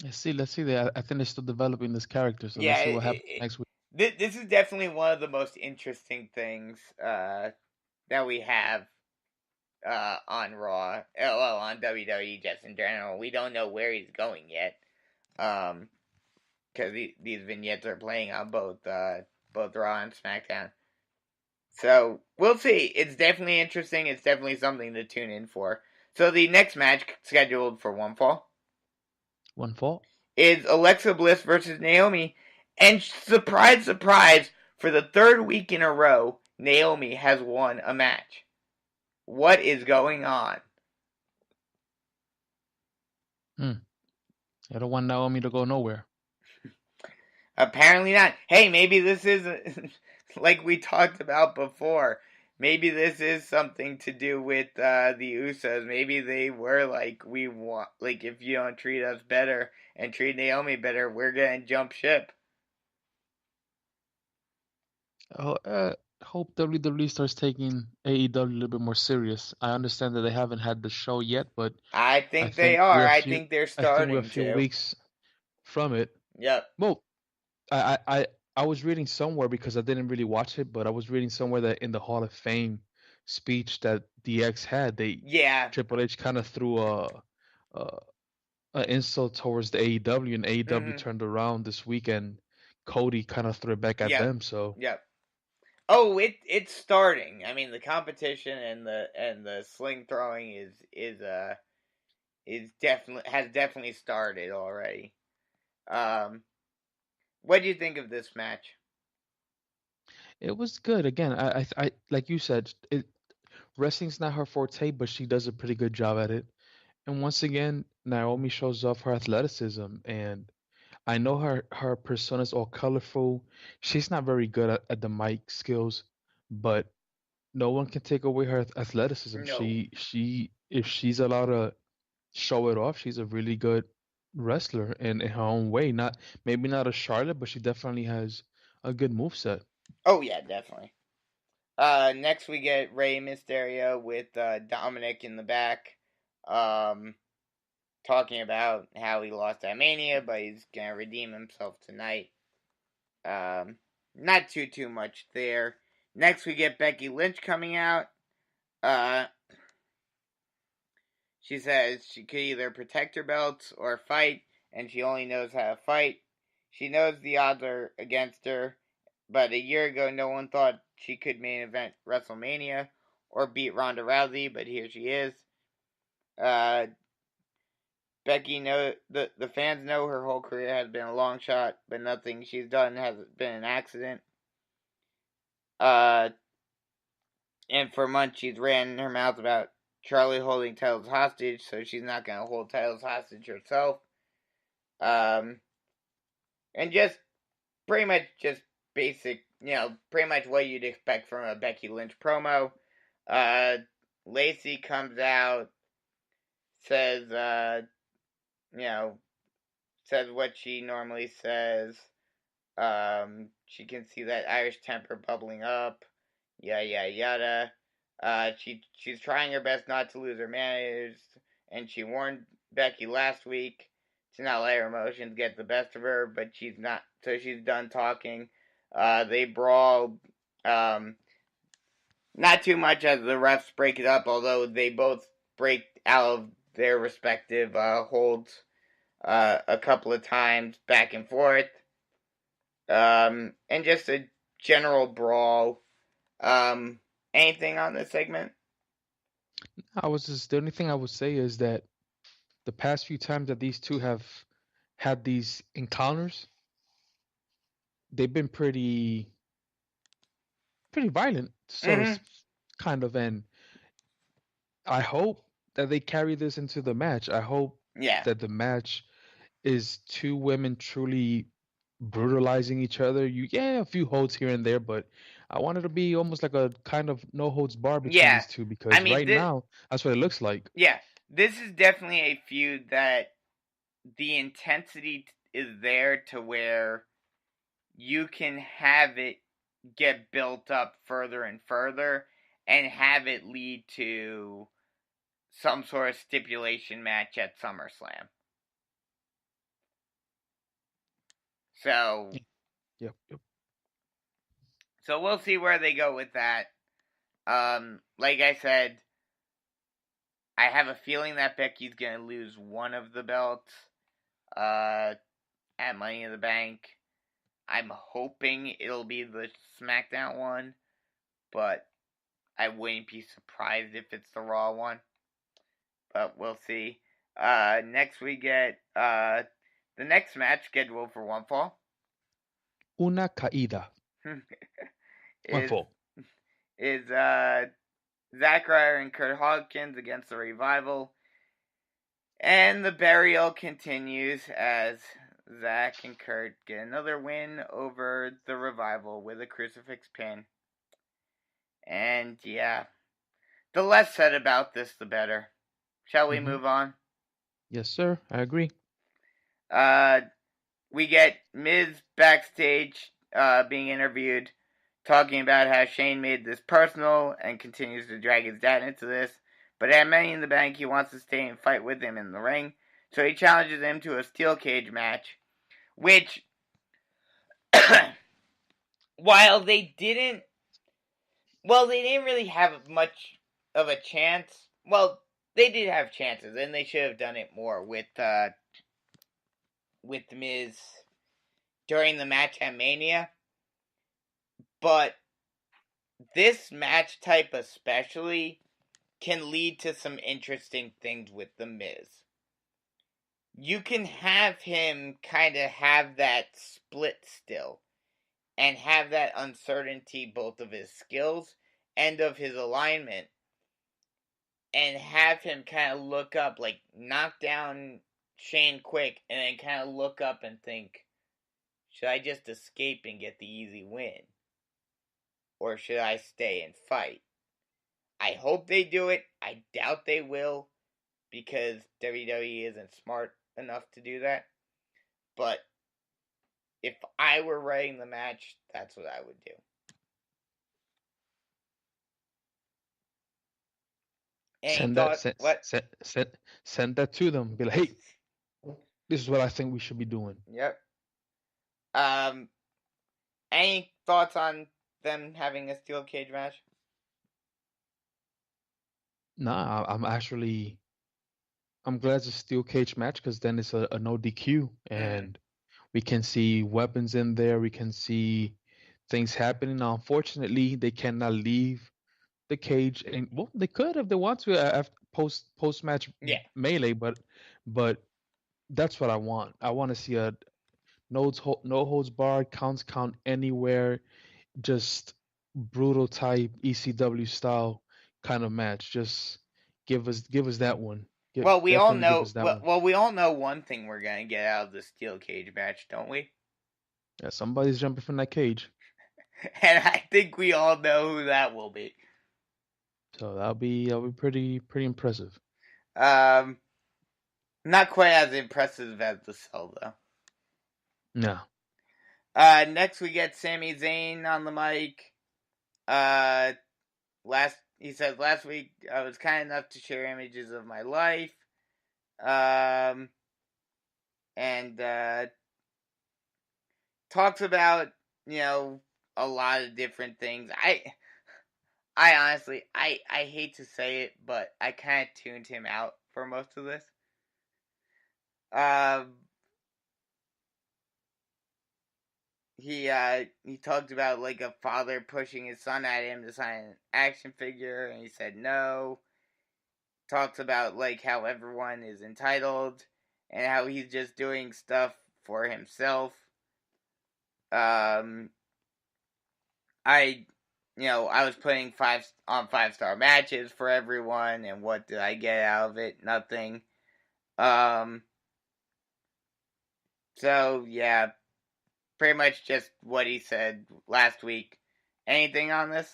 Let's see. I think they're still developing this character, so let's Yeah, see what happens next week. this is definitely one of the most interesting things that we have on Raw. Well, on WWE just in general. We don't know where he's going yet, because these vignettes are playing on both Raw and SmackDown. So we'll see. It's definitely interesting. It's definitely something to tune in for. So the next match scheduled for one fall One fall. is Alexa Bliss versus Naomi, and surprise, surprise, for the third week in a row, Naomi has won a match. What is going on? Hmm. I don't want Naomi to go nowhere. Apparently not. Hey, maybe this is like we talked about before. Maybe this is something to do with the Usos. Maybe they were like, we want, like, if you don't treat us better and treat Naomi better, we're gonna jump ship. Oh, hope WWE starts taking AEW a little bit more serious. I understand that they haven't had the show yet, but I I think they think are. we're a I few. think they're I think we're a starting few to. weeks from it. Yep. Well, I, I I I was reading somewhere because I didn't really watch it, but I was reading somewhere that in the Hall of Fame speech that DX had, they Yeah. Triple H kind of threw a an insult towards the AEW, and AEW Mhm. turned around this weekend. Cody kind of threw it back at Yep. them. So Yep. Oh, it's starting. I mean, the competition and the sling throwing is definitely has definitely started already. Um, what do you think of this match? it was good. Again, I like you said, wrestling's not her forte, but she does a pretty good job at it. And once again, Naomi shows off her athleticism, and I know her persona is all colorful. She's not very good at the mic skills, but no one can take away her athleticism. No. She if she's allowed to show it off, she's a really good wrestler in her own way. Not maybe not a Charlotte, but she definitely has a good moveset. Oh yeah, definitely. Next we get Rey Mysterio with Dominic in the back, talking about how he lost at Mania, but he's gonna redeem himself tonight. Not too much there. Next we get Becky Lynch coming out. She says she could either protect her belts or fight, and she only knows how to fight. She knows the odds are against her, but a year ago no one thought she could main event WrestleMania or beat Ronda Rousey, but here she is. Becky the fans know her whole career has been a long shot, but nothing she's done has been an accident. And for months she's ran her mouth about Charlie holding titles hostage, so she's not gonna hold titles hostage herself. And just pretty much just basic, pretty much what you'd expect from a Becky Lynch promo. Lacey comes out, says, says what she normally says. She can see that Irish temper bubbling up. Yada. She's trying her best not to lose her manners, and she warned Becky last week to not let her emotions get the best of her, but she's not, so she's done talking. They brawl, not too much as the refs break it up, although they both break out of their respective holds a couple of times back and forth. And just a general brawl. Anything on this segment? The only thing I would say is that the past few times that these two have had these encounters, they've been pretty violent, kind of. And I hope that they carry this into the match. I hope that the match is two women truly brutalizing each other. A few holds here and there, but I want it to be almost like a kind of no holds bar between these two, because now that's what it looks like. Yeah, this is definitely a feud that the intensity is there to where you can have it get built up further and further and have it lead to some sort of stipulation match at SummerSlam. So, Yep. So we'll see where they go with that. Like I said, I have a feeling that Becky's gonna lose one of the belts at Money in the Bank. I'm hoping it'll be the SmackDown one, but I wouldn't be surprised if it's the Raw one. But we'll see. Next we get the next match scheduled for one fall. Una caída. One fall. Is Zack Ryder and Kurt Hawkins against the Revival. And the burial continues as Zack and Kurt get another win over the Revival with a crucifix pin. And yeah, the less said about this, the better. Shall we move on? Yes, sir. I agree. We get Miz backstage being interviewed, talking about how Shane made this personal and continues to drag his dad into this. But at Money in the Bank, he wants to stay and fight with him in the ring. So he challenges him to a steel cage match, which, while they didn't really have much of a chance. Well, they did have chances, and they should have done it more with Miz during the match at Mania. But this match type especially can lead to some interesting things with the Miz. You can have him kind of have that split still and have that uncertainty both of his skills and of his alignment, and have him kind of look up, like knock down Shane quick and then kind of look up and think, should I just escape and get the easy win? Or should I stay and fight? I hope they do it. I doubt they will because WWE isn't smart enough to do that. But if I were writing the match, that's what I would do. Any thought? What? Send that to them. Be like, hey, this is what I think we should be doing. Yep. Any thoughts on them having a steel cage match? Nah, I'm glad it's a steel cage match because then it's a no DQ and we can see weapons in there. We can see things happening. Now, unfortunately, they cannot leave the cage, and well, they could if they want to after post match melee, but that's what I want. I want to see a no holds barred, count anywhere, just brutal type ECW style kind of match. Just give us that one. Well, we all Definitely give know. us that one. Well, we all know one thing we're gonna get out of the steel cage match, don't we? Yeah, somebody's jumping from that cage. And I think we all know who that will be. So that'll be pretty impressive. Not quite as impressive as the Cell though. No. Next we get Sami Zayn on the mic. He says last week I was kind enough to share images of my life. And talks about, a lot of different things. I honestly, I hate to say it, but I kind of tuned him out for most of this. He talked about like a father pushing his son at him to sign an action figure, and he said no. Talks about like how everyone is entitled and how he's just doing stuff for himself. I was putting 5-star matches for everyone, and what did I get out of it? Nothing. So yeah, pretty much just what he said last week. Anything on this?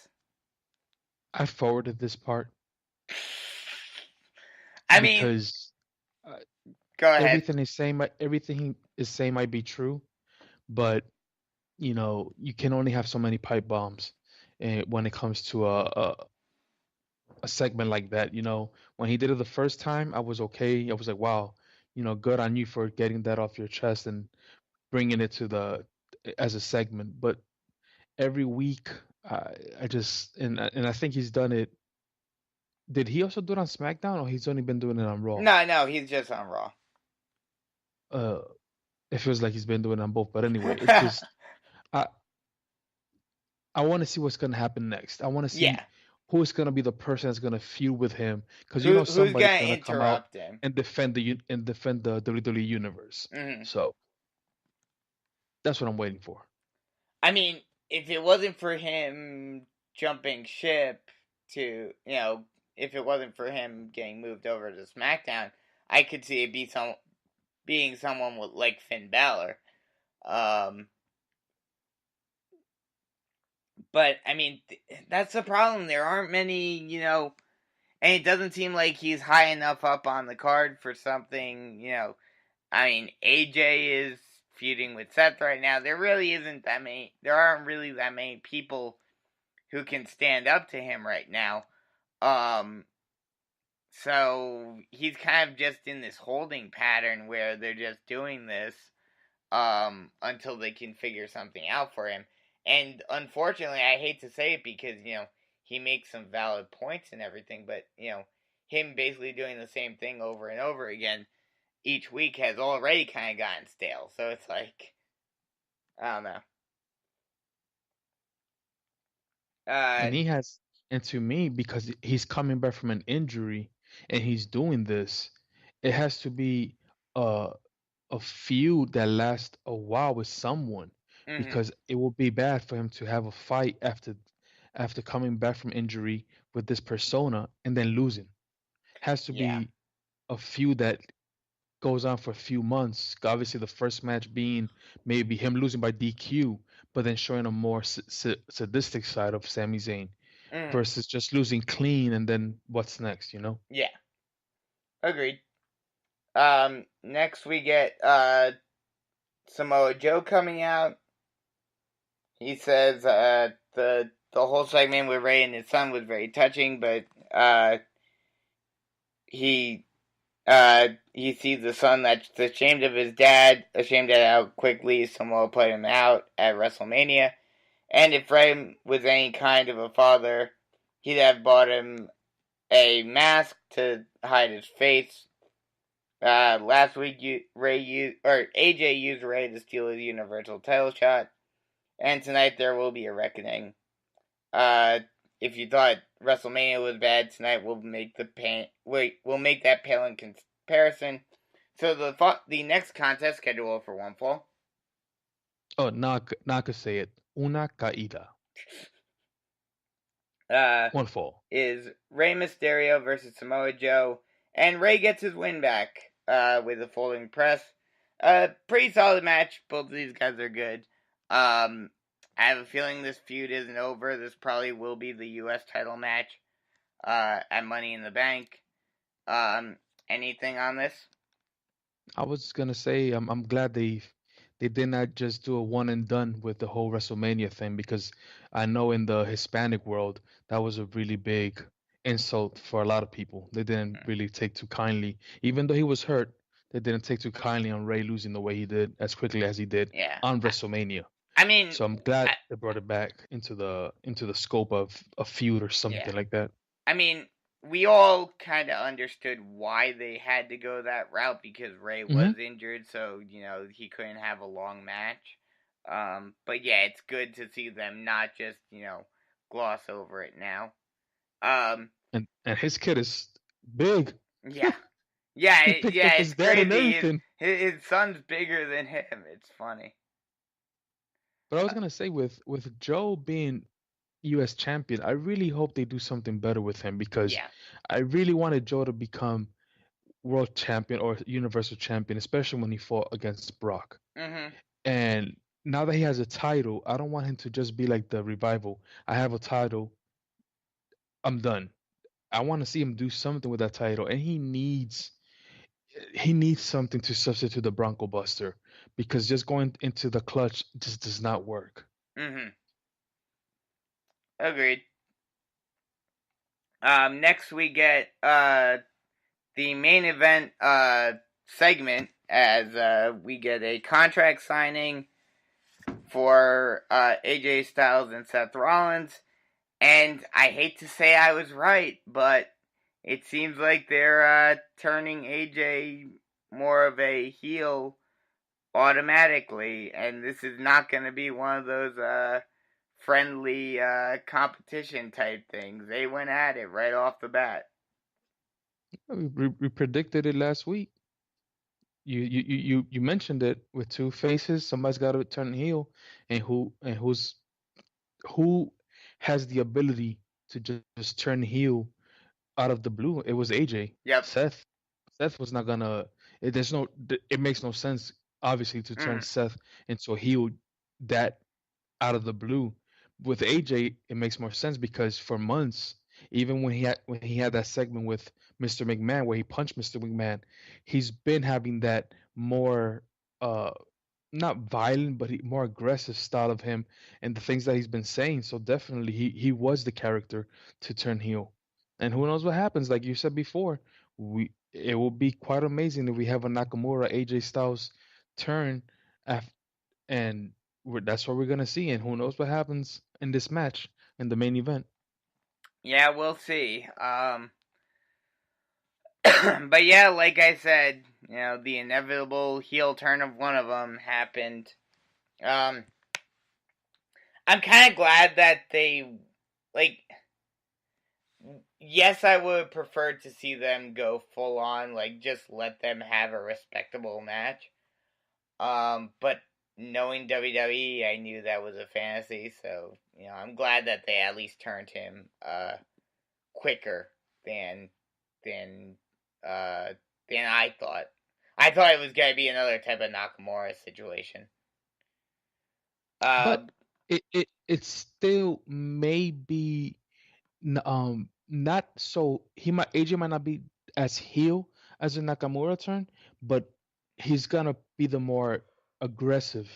I forwarded this part. Because go ahead. Everything he's saying might be true, but you can only have so many pipe bombs when it comes to a segment like that. When he did it the first time, I was okay. I was like, wow, good on you for getting that off your chest and bringing it to as a segment. But every week, I just and I think he's done it. Did he also do it on SmackDown, or he's only been doing it on Raw? No, he's just on Raw. It feels like he's been doing it on both, but anyway, it's just I want to see what's gonna happen next. I want to see who's gonna be the person that's gonna feud with him, because somebody's gonna come out him and defend the WWE universe. Mm-hmm. So that's what I'm waiting for. I mean, if it wasn't for him jumping ship to, if it wasn't for him getting moved over to SmackDown, I could see it being someone with like Finn Balor. But I mean, that's the problem. There aren't many, and it doesn't seem like he's high enough up on the card for something, I mean, AJ is feuding with Seth right now. There aren't really that many people who can stand up to him right now. So he's kind of just in this holding pattern where they're just doing this until they can figure something out for him. And unfortunately, I hate to say it because, he makes some valid points and everything, but, him basically doing the same thing over and over again each week has already kind of gotten stale. So it's like, I don't know. And to me, because he's coming back from an injury and he's doing this, it has to be a feud that lasts a while with someone, because it will be bad for him to have a fight after coming back from injury with this persona and then losing. Has to be a feud that goes on for a few months. Obviously, the first match being maybe him losing by DQ, but then showing a more sadistic side of Sami Zayn Mm, versus just losing clean and then what's next, you know? yeah, agreed. Next we get Samoa Joe coming out. He says the whole segment with Ray and his son was very touching, but he he sees the son that's ashamed of his dad, ashamed at how quickly Samoa played him out at WrestleMania. And if Ray was any kind of a father, he'd have bought him a mask to hide his face. Last week, AJ used Ray to steal his Universal title shot, and tonight there will be a reckoning. If you thought WrestleMania was bad, tonight we'll make that pale in comparison. So the next contest scheduled for one fall. Oh, Naka say it. Una caída. One fall. Is Rey Mysterio versus Samoa Joe, and Rey gets his win back with a folding press. Pretty solid match. Both of these guys are good. I have a feeling this feud isn't over. This probably will be the U.S. title match at Money in the Bank. Anything on this? I was gonna say I'm glad they did not just do a one and done with the whole WrestleMania thing because I know in the Hispanic world that was a really big insult for a lot of people. They didn't really take too kindly, even though he was hurt. They didn't take too kindly on Ray losing the way he did, as quickly as he did Yeah. on WrestleMania. I mean, So I'm glad they brought it back into the scope of a feud or something Yeah. like that. I mean, we all kind of understood why they had to go that route because Ray was injured, so he couldn't have a long match. But yeah, it's good to see them not just gloss over it now. And his kid is big. Yeah, yeah, He picked up his it's dad and crazy. everything. His son's bigger than him. It's funny. But I was gonna say with Joe being U.S. champion, I really hope they do something better with him because Yeah. I really wanted Joe to become world champion or universal champion, especially when he fought against Brock. Mhm. And now that he has a title, I don't want him to just be like the Revival. I have a title, I'm done. I want to see him do something with that title, and he needs something to substitute the Bronco Buster because just going into the clutch just does not work. Mhm. Agreed. Next we get the main event segment as we get a contract signing for AJ Styles and Seth Rollins. And I hate to say I was right, but it seems like they're turning AJ more of a heel automatically, and this is not going to be one of those friendly competition type things. They went at it right off the bat. We predicted it last week. You mentioned it with two faces. Somebody's got to turn heel, and who has the ability to just turn heel out of the blue? It was AJ. Yep. Seth was not gonna. It makes no sense, obviously, to turn Seth into a heel that out of the blue. With AJ, it makes more sense because for months, even when he had that segment with Mr. McMahon where he punched Mr. McMahon, he's been having that more uh not violent but more aggressive style of him and the things that he's been saying. So definitely he was the character to turn heel. And who knows what happens? Like you said before, it will be quite amazing if we have a Nakamura AJ Styles turn af- and that's what we're gonna see. And who knows what happens in this match in the main event. Yeah, we'll see. But yeah, like I said, the inevitable heel turn of one of them happened. I'm kind of glad that they, like, yes, I would have preferred to see them go full on, like, just let them have a respectable match. But knowing WWE, I knew that was a fantasy, so, I'm glad that they at least turned him, quicker than, than I thought. I thought it was going to be another type of Nakamura situation. But it still may be not so AJ might not be as heel as a Nakamura turn, but he's gonna be the more aggressive.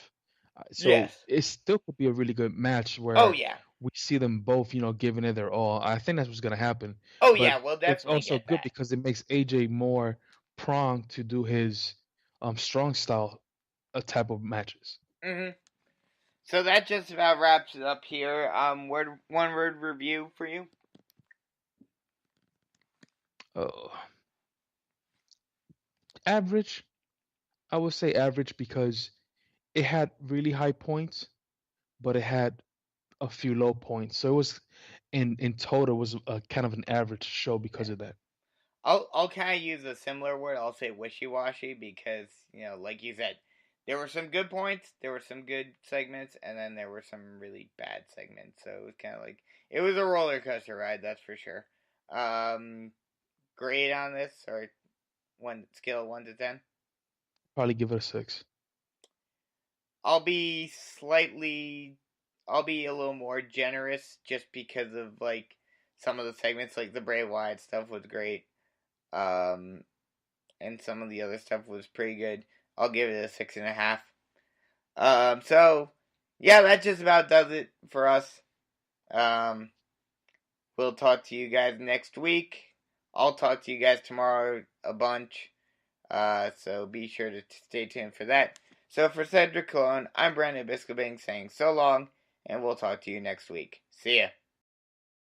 So yes. it still could be a really good match Oh, where yeah. we see them both, giving it their all. I think that's what's gonna happen. Oh, But yeah, we'll it's definitely also get good that. because it makes AJ more prone to do his strong style type of matches. Mm-hmm. So that just about wraps it up here. One word review for you. Oh, average. I would say average because it had really high points, but it had a few low points. So it was in total was a kind of an average show because Yeah. of that. I'll kind of use a similar word. I'll say wishy-washy because, like you said, there were some good points, there were some good segments, and then there were some really bad segments. So it was kind of like, it was a roller coaster ride, that's for sure. Grade on this, or scale of 1 to 10? Probably give it a 6. I'll be slightly, I'll be a little more generous just because of, like, some of the segments, like the Bray Wyatt stuff was great. Um, and some of the other stuff was pretty good. I'll give it a 6.5. So yeah, that just about does it for us. Um, we'll talk to you guys next week. I'll talk to you guys tomorrow a bunch. So be sure to stay tuned for that. So for Cedric Cologne, I'm Brandon Biskobing saying so long, and we'll talk to you next week. See ya.